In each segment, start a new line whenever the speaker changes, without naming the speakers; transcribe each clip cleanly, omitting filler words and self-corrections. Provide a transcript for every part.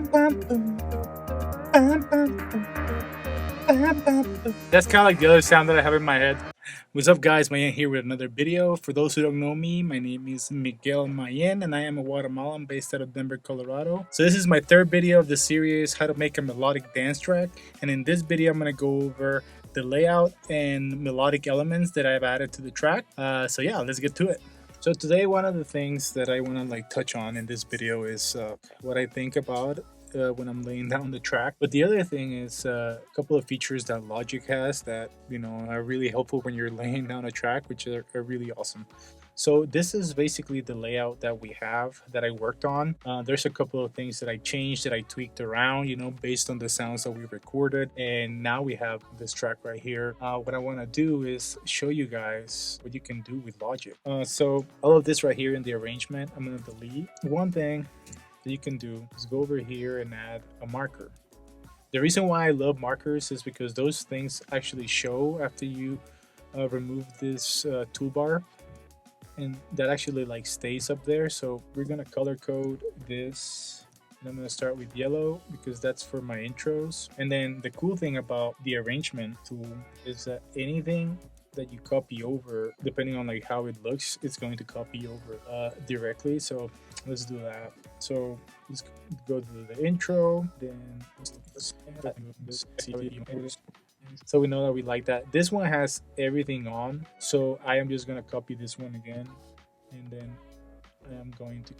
That's kind of like the other sound that I have in my head. What's up, guys? Mayen here with another video. For those who don't know me, my name is Miguel Mayen, and I am a Guatemalan based out of Denver, Colorado. So this is my third video of the series, how to make a melodic dance track. And in this video, I'm going to go over the layout and melodic elements that I've added to the track. So yeah, let's get to it. So today, one of the things that I want to touch on in this video is what I think about when I'm laying down the track. But the other thing is a couple of features that Logic has that are really helpful when you're laying down a track, which are really awesome. So this is basically the layout that we have that I worked on. There's a couple of things that I changed, that I tweaked around, based on the sounds that we recorded. And now we have this track right here. What I want to do is show you guys what you can do with Logic. So all of this right here in the arrangement, I'm going to delete. One thing that you can do is go over here and add a marker. The reason why I love markers is because those things actually show after you remove this toolbar, and that actually stays up there. So we're gonna color code this, and I'm gonna start with yellow because that's for my intros. And then the cool thing about the arrangement tool is that anything that you copy over, depending on how it looks, it's going to copy over directly. So let's do that. So let's go to the intro, then so we know that we like that. This one has everything on, so I am just gonna copy this one again, and then I am going to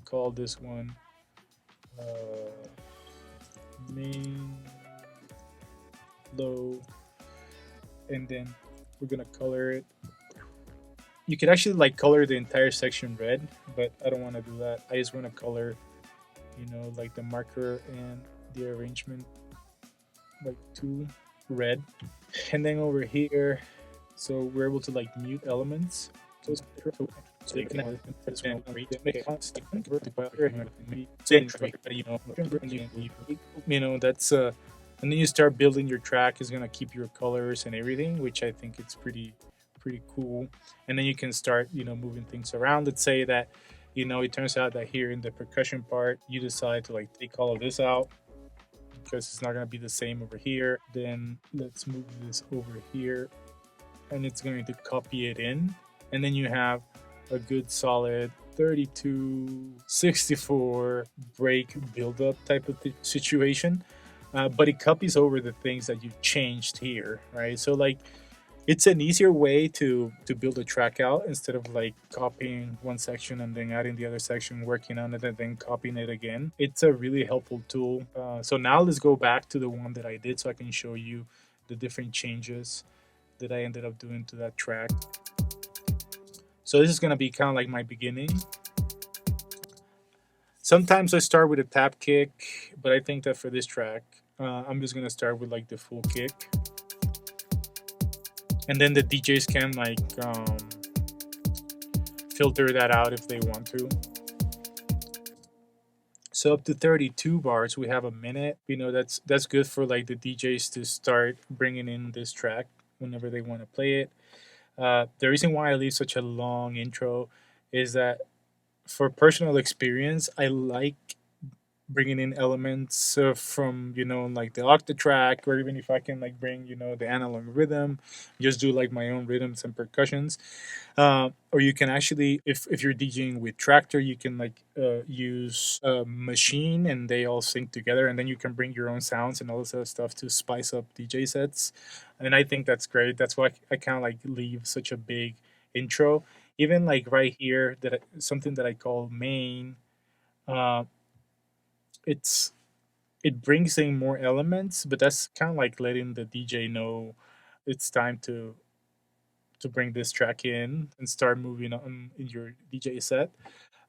call this one main low, and then we're gonna color it. You could actually color the entire section red, but I don't want to do that. I just want to color the marker and the arrangement to red. And then over here, so we're able to mute elements. So you can that's and then you start building your track. Is gonna keep your colors and everything, which I think it's pretty cool. And then you can start moving things around. Let's say that it turns out that here in the percussion part you decide to take all of this out because it's not going to be the same over here. Then let's move this over here, and it's going to copy it in, and then you have a good solid 32-64 break build-up type of situation. But it copies over the things that you've changed here, right? So it's an easier way to build a track out instead of copying one section and then adding the other section, working on it, and then copying it again. It's a really helpful tool. So now let's go back to the one that I did so I can show you the different changes that I ended up doing to that track. So this is going to be kind of my beginning. Sometimes I start with a tap kick, but I think that for this track, I'm just going to start with the full kick. And then the DJs can filter that out if they want to. So up to 32 bars, we have a minute. That's good for the DJs to start bringing in this track whenever they want to play it. The reason why I leave such a long intro is that for personal experience, I like bringing in elements from the Octatrack, or even if I can bring the analog rhythm, just do my own rhythms and percussions. Or you can actually, if you're DJing with Tractor, you can use a machine and they all sync together, and then you can bring your own sounds and all this other stuff to spice up DJ sets. And I think that's great. That's why I kind of leave such a big intro. Even right here, something that I call main. It brings in more elements, but that's kind of letting the DJ know it's time to bring this track in and start moving on in your DJ set.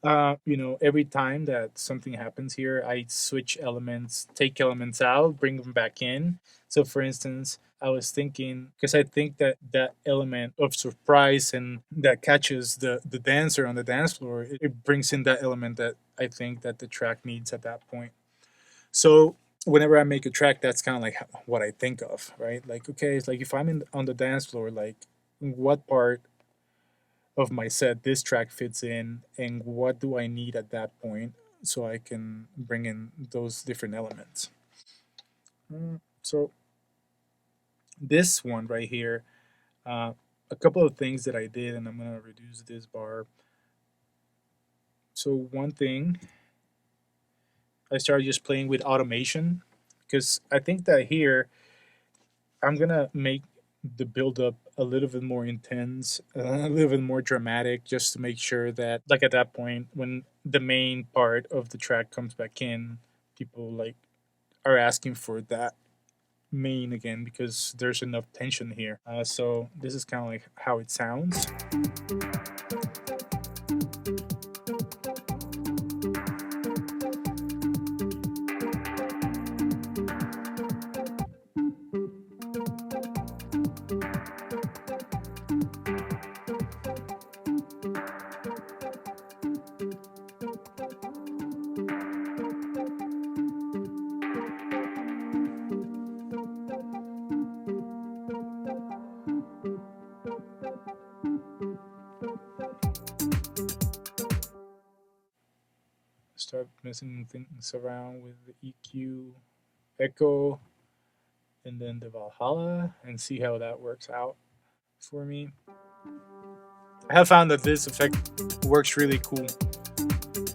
Every time that something happens here, I switch elements, take elements out, bring them back in. So for instance, I was thinking, because I think that that element of surprise and that catches the dancer on the dance floor, it brings in that element that I think that the track needs at that point. So whenever I make a track, that's kind of what I think of, right? Okay, it's if I'm on the dance floor, what part of my set this track fits in, and what do I need at that point so I can bring in those different elements. So this one right here, a couple of things that I did, and I'm gonna reduce this bar. So one thing, I started just playing with automation, because I think that here I'm gonna make the build up a little bit more intense, a little bit more dramatic, just to make sure that, like at that point, when the main part of the track comes back in, people like are asking for that main again because there's enough tension here. So this is kind of like how it sounds. Start messing things around with the EQ, echo, and then the Valhalla, and see how that works out for me. I have found that this effect works really cool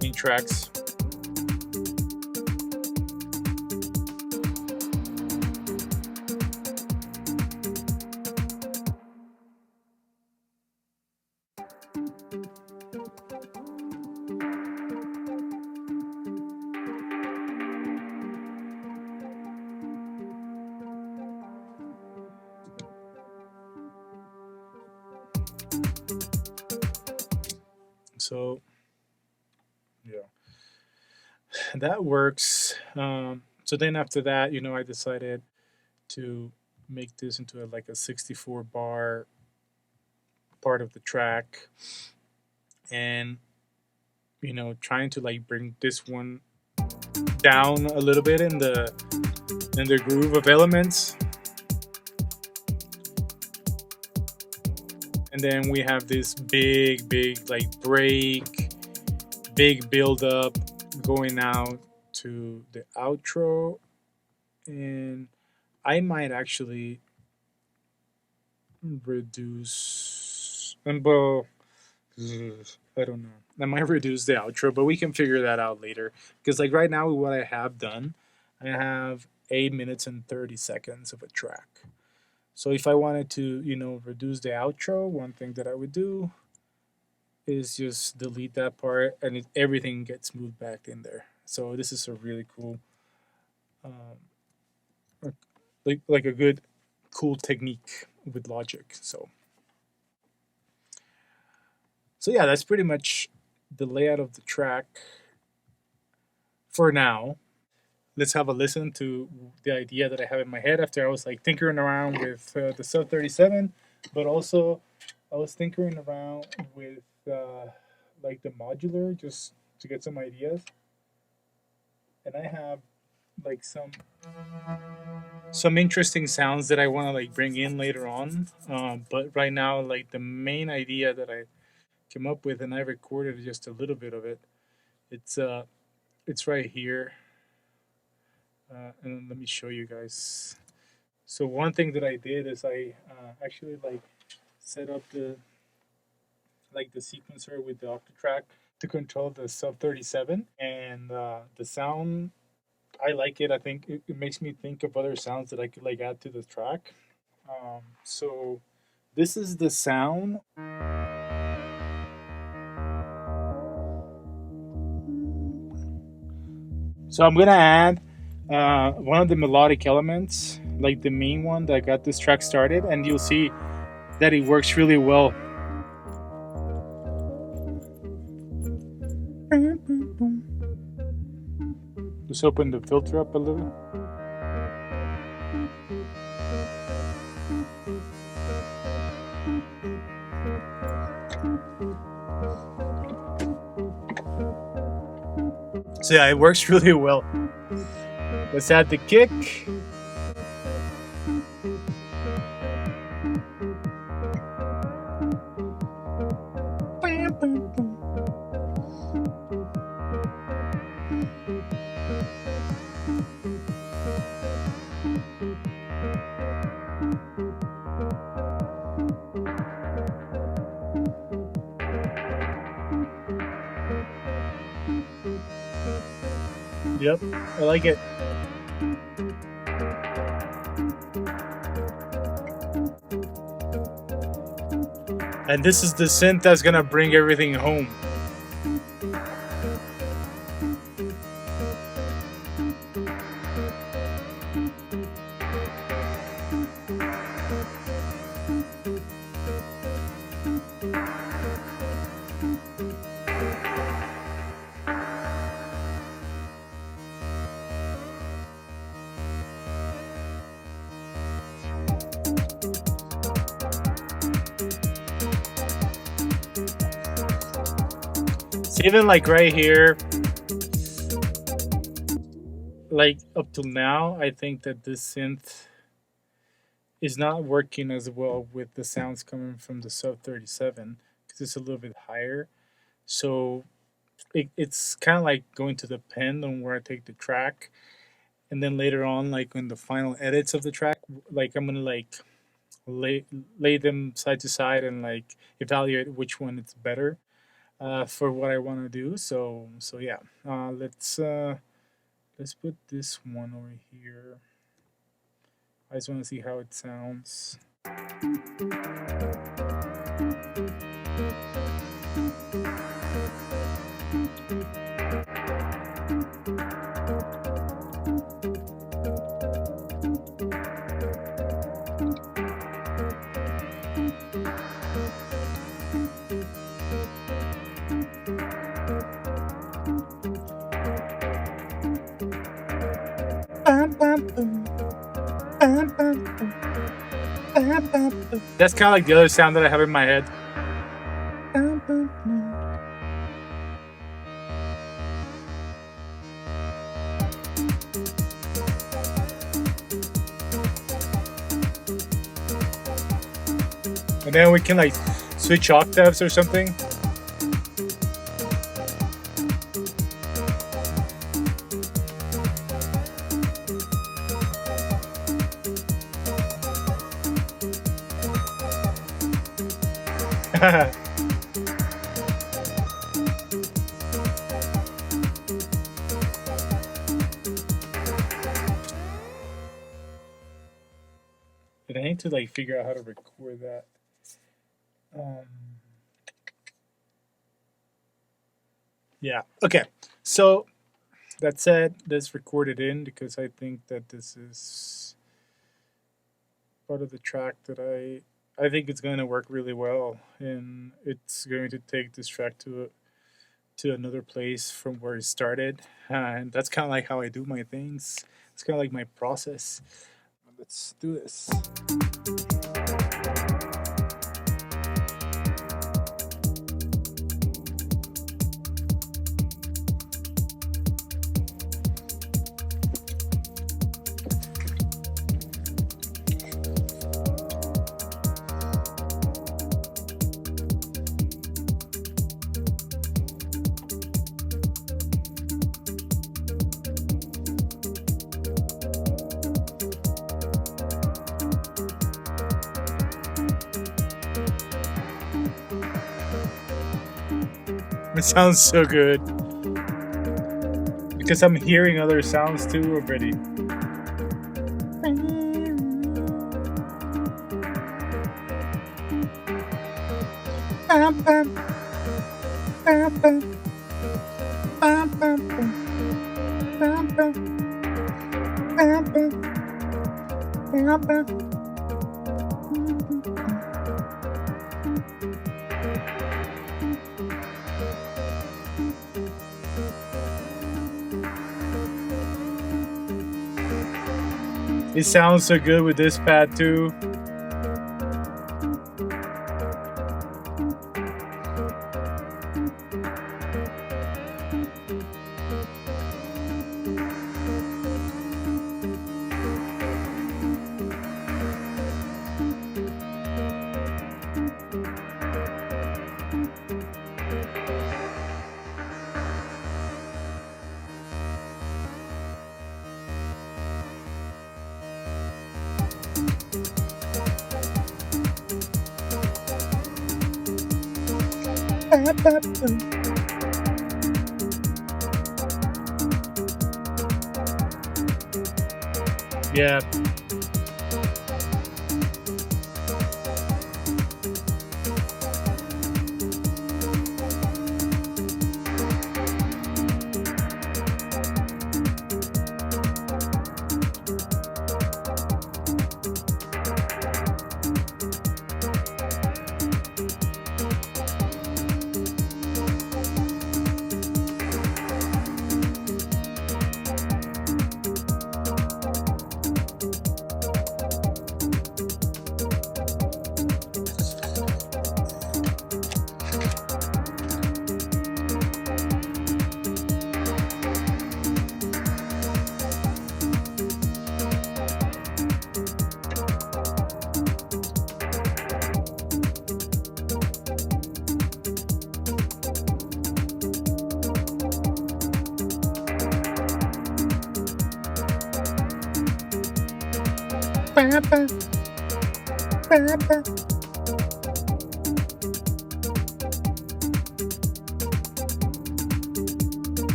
in tracks. So yeah, that works. So then after that, I decided to make this into like a 64 bar part of the track, and trying to like bring this one down a little bit in the groove of elements. And then we have this big like break, big build up going out to the outro. And I might actually reduce, and well, I don't know. I might reduce the outro, but we can figure that out later. Because like right now, what I have done, I have 8 minutes and 30 seconds of a track. So if I wanted to, reduce the outro, one thing that I would do is just delete that part, and everything gets moved back in there. So this is a really cool, like a good, cool technique with Logic. So yeah, that's pretty much the layout of the track for now. Let's have a listen to the idea that I have in my head after I was like tinkering around with the Sub 37, but also I was tinkering around with like the modular just to get some ideas. And I have like some interesting sounds that I want to like bring in later on. But right now, like the main idea that I came up with, and I recorded just a little bit of it. It's right here. And let me show you guys. So one thing that I did is I actually like set up the sequencer with the Octatrack to control the Sub 37, and the sound, I like it. I think it makes me think of other sounds that I could like add to the track. So this is the sound. So I'm gonna add one of the melodic elements, like the main one that got this track started, and you'll see that it works really well. Just open the filter up a little. So yeah, it works really well. Let's add the kick. Yep, I like it. And this is the synth that's gonna bring everything home. So even like right here, like up till now, I think that this synth is not working as well with the sounds coming from the Sub 37 because it's a little bit higher. So it's kind of like going to depend on where I take the track, and then later on, like in the final edits of the track, like I'm gonna like lay them side to side and like evaluate which one is better for what I want to do. So yeah, let's put this one over here. I just want to see how it sounds. That's kind of like the other sound that I have in my head. And then we can like switch octaves or something. And I need to like figure out how to record that. Yeah. Okay. So that said, let's record it in because I think that this is part of the track that I think it's going to work really well, and it's going to take this track to another place from where it started, and that's kind of like how I do my things. It's kind of like my process. Let's do this. It sounds so good because I'm hearing other sounds too already. It sounds so good with this pad too. Yeah.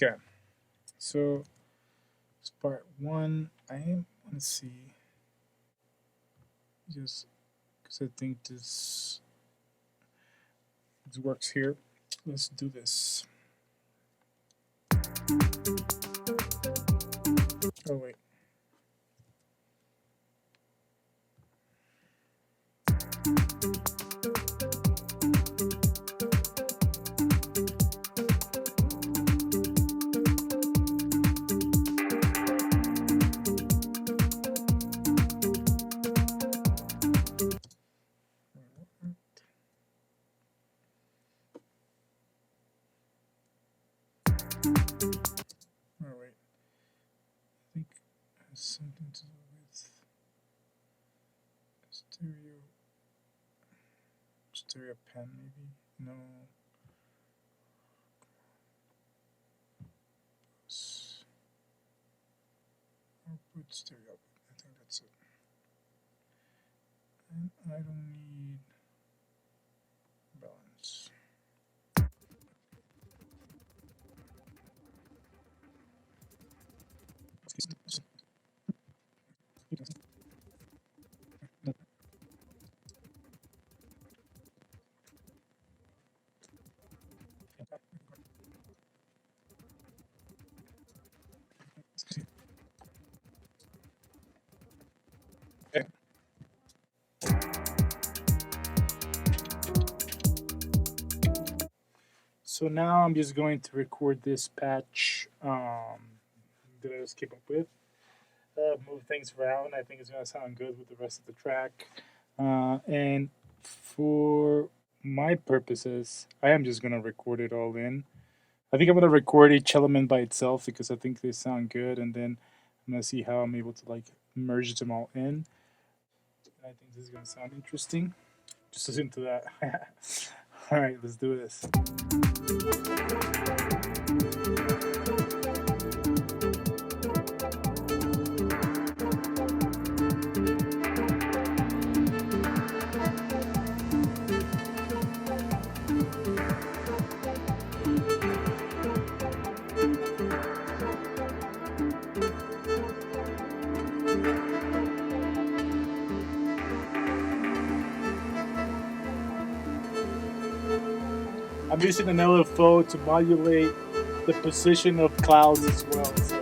Okay, so it's part one. I want to see, just because I think this works here. Let's do this. Oh wait. Something to do with stereo pen, maybe? No. Output stereo. I think that's it. And I don't need balance. So now I'm just going to record this patch that I just came up with. Move things around. I think it's going to sound good with the rest of the track. And for my purposes, I am just going to record it all in. I think I'm going to record each element by itself because I think they sound good, and then I'm going to see how I'm able to like merge them all in. I think this is going to sound interesting. Just listen to that. All right, let's do this. I'm using an LFO to modulate the position of clouds as well. So.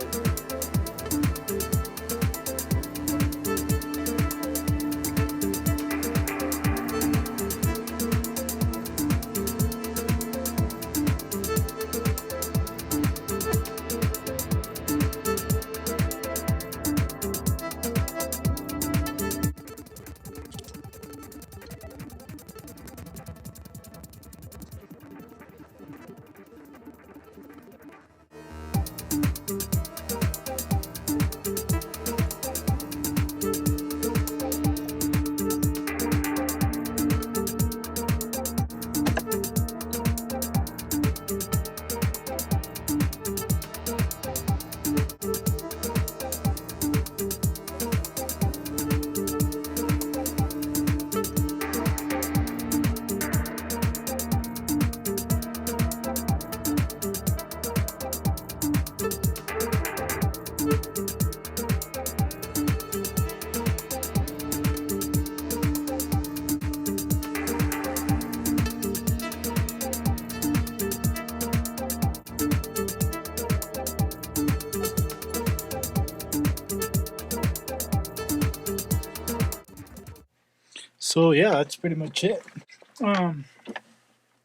So yeah, that's pretty much it.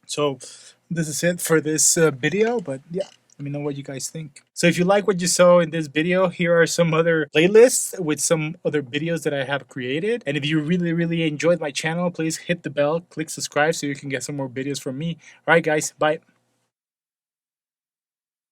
So this is it for this video, but yeah, let me know what you guys think. So if you like what you saw in this video, here are some other playlists with some other videos that I have created. And if you really enjoyed my channel, please hit the bell, click subscribe so you can get some more videos from me. All right, guys, bye.